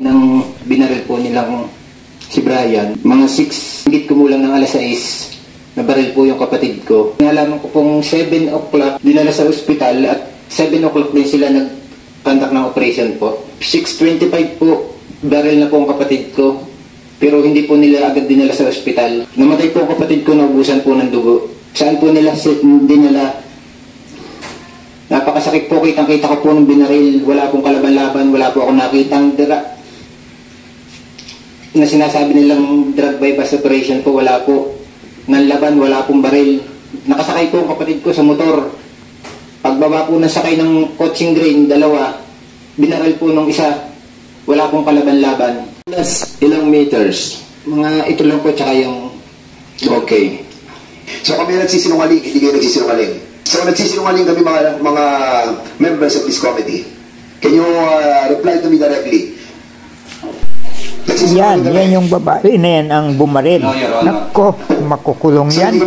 Nang binaril po nilang si Brian, mga 6, higit kumulang ng alas 6, nabaril po yung kapatid ko. Nalaman ko pong 7 o'clock dinala sa ospital at 7 o'clock din sila nag-conduct ng operation po. 6:25 po, baril na po ang kapatid ko. Pero hindi po nila agad dinala sa ospital. Namatay po ang kapatid ko, naubusan po ng dugo. Saan po nila dinala? Napakasakit po, kitang-kita ko po ng binaril. Wala pong kalaban-laban, wala po akong nakitang na sinasabi nilang drug bypass operation po, wala po. Nanlaban, wala pong baril. Nakasakay po ang kapatid ko sa motor. Pagbaba po ng sakay ng coaching green, 2, binaril po nung isa. Wala pong kalaban-laban. Ilang meters? Mga ito lang po, tsaka yung... Okay. So kami nagsisinungaling, hindi kayo nagsisinungaling. So nagsisinungaling kami mga members of this committee. Can you reply to me directly? Yan yung babae na yan ang bumaril. Nako, makukulong yan.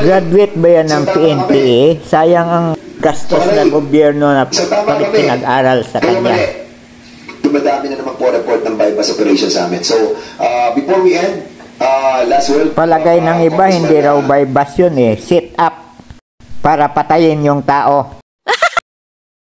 Graduate ba yan ng PNPA? Sayang ang gastos ng gobyerno na pinag-aral sa kanya. Dumadami na naman po report ng bypass operation sa amin. So, before we end, last word. Palagay ng iba, hindi raw bypass yun eh. Sit up para patayin yung tao.